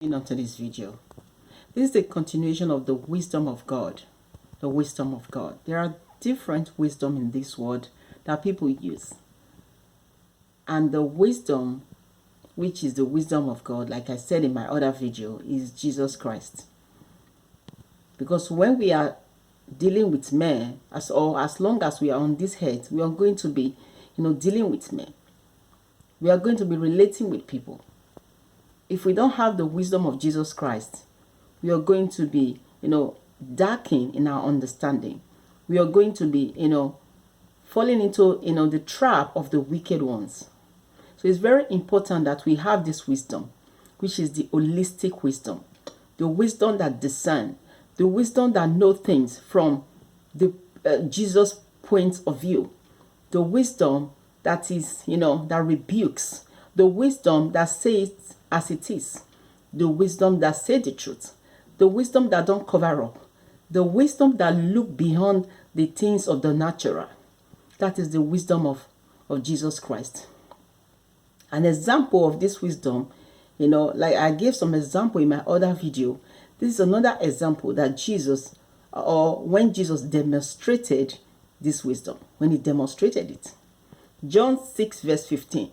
Onto this video. This is a continuation of the wisdom of God. The wisdom of God. There are different wisdom in this world that people use. And the wisdom, which is the wisdom of God, like I said in my other video, is Jesus Christ. Because when we are dealing with men, as long as we are on this earth, we are going to be, dealing with men. We are going to be relating with people. If we don't have the wisdom of Jesus Christ, we are going to be, darkened in our understanding. We are going to be, falling into, the trap of the wicked ones. So it's very important that we have this wisdom, which is the holistic wisdom, the wisdom that discerns, the wisdom that knows things from the Jesus' point of view, the wisdom that is, that rebukes, the wisdom that says as it is, the wisdom that says the truth, the wisdom that don't cover up, the wisdom that look beyond the things of the natural. That is the wisdom of Jesus Christ. An example of this wisdom, like I gave some example in my other video. This is another example that Jesus, or when Jesus demonstrated this wisdom, when he demonstrated it. John 6 verse 15.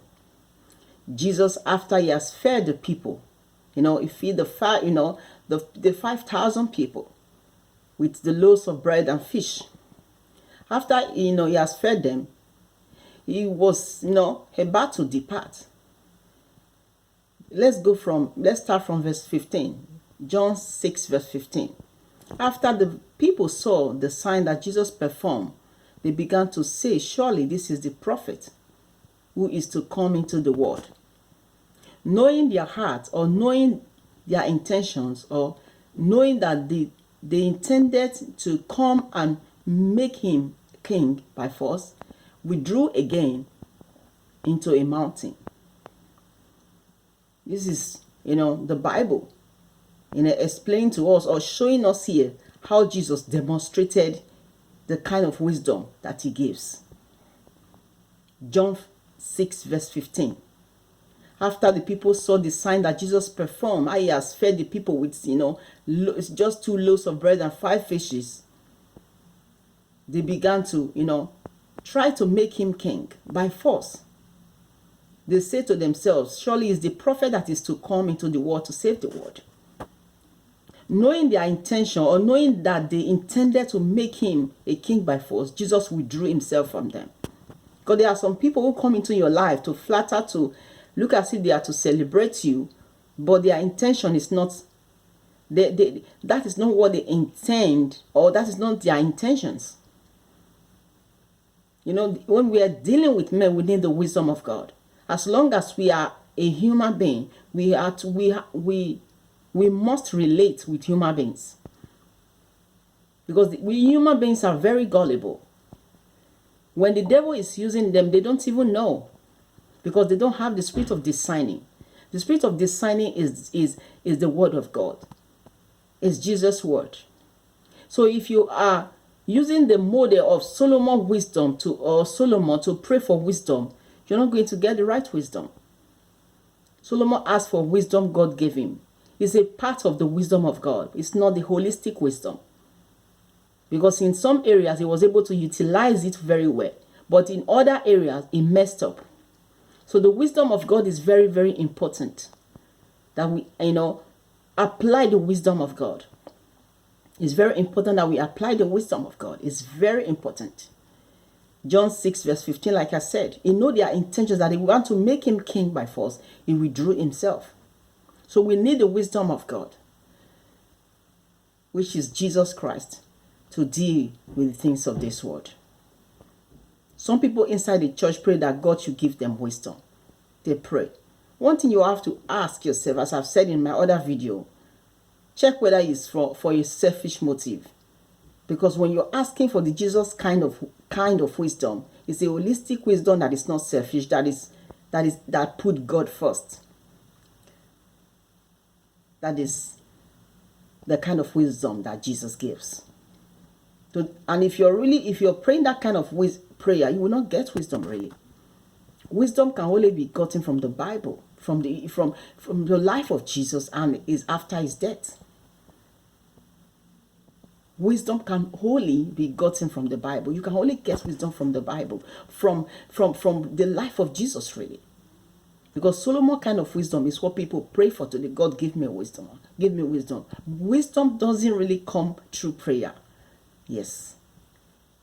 Jesus, after he has fed the people, he feed the 5,000 people with the loaves of bread and fish. After, he has fed them, he was, about to depart. Let's start from verse 15. John 6 verse 15. After the people saw the sign that Jesus performed, they began to say, surely this is the prophet who is to come into the world. Knowing their hearts, or knowing their intentions, or knowing that they intended to come and make him king by force, withdrew again into a mountain. This is, the Bible, explaining to us or showing us here how Jesus demonstrated the kind of wisdom that he gives. John 6 verse 15. After the people saw the sign that Jesus performed, he has fed the people with, just 2 loaves of bread and 5 fishes, they began to, try to make him king by force. They say to themselves, surely is the prophet that is to come into the world to save the world. Knowing their intention, or knowing that they intended to make him a king by force, Jesus withdrew himself from them. Because there are some people who come into your life to flatter, to look as if they are to celebrate you, but their intention is not, that is not what they intend, or that is not their intentions. When we are dealing with men, we need the wisdom of God. As long as we are a human being, we must relate with human beings. Because we human beings are very gullible. When the devil is using them, they don't even know. Because they don't have the spirit of discerning. The spirit of discerning is the word of God. It's Jesus' word. So if you are using the model of Solomon wisdom Solomon to pray for wisdom, you're not going to get the right wisdom. Solomon asked for wisdom God gave him. It's a part of the wisdom of God. It's not the holistic wisdom. Because in some areas, he was able to utilize it very well. But in other areas, he messed up. So the wisdom of God is very, very important. That we, apply the wisdom of God. It's very important that we apply the wisdom of God. It's very important. John 6 verse 15, like I said, he knew their intentions that they want to make him king by force. He withdrew himself. So we need the wisdom of God, which is Jesus Christ, to deal with the things of this world. Some people inside the church pray that God should give them wisdom. They pray. One thing you have to ask yourself, as I've said in my other video, check whether it's for a selfish motive. Because when you're asking for the Jesus kind of wisdom, it's a holistic wisdom that is not selfish, that put God first. That is the kind of wisdom that Jesus gives. And if you're praying that kind of prayer, you will not get wisdom really. Wisdom can only be gotten from the Bible, from the life of Jesus and is after his death. Wisdom can only be gotten from the Bible. You can only get wisdom from the Bible, from the life of Jesus, really. Because Solomon kind of wisdom is what people pray for today. God, give me wisdom. Give me wisdom. Wisdom doesn't really come through prayer. Yes.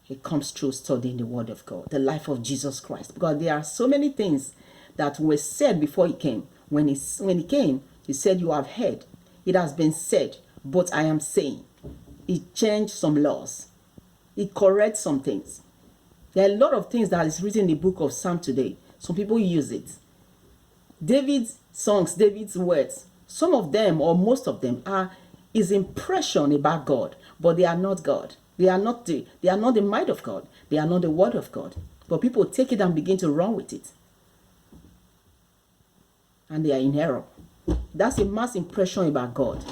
It comes through studying the Word of God, the life of Jesus Christ. Because there are so many things that were said before he came. When he came, he said, you have heard. It has been said, but I am saying. He changed some laws. He corrects some things. There are a lot of things that is written in the book of Psalm today. Some people use it. David's songs, David's words, some of them or most of them are his impression about God, but they are not God. They are not the mind of God. They are not the word of God. But people take it and begin to run with it. And they are in error. That's a mass impression about God.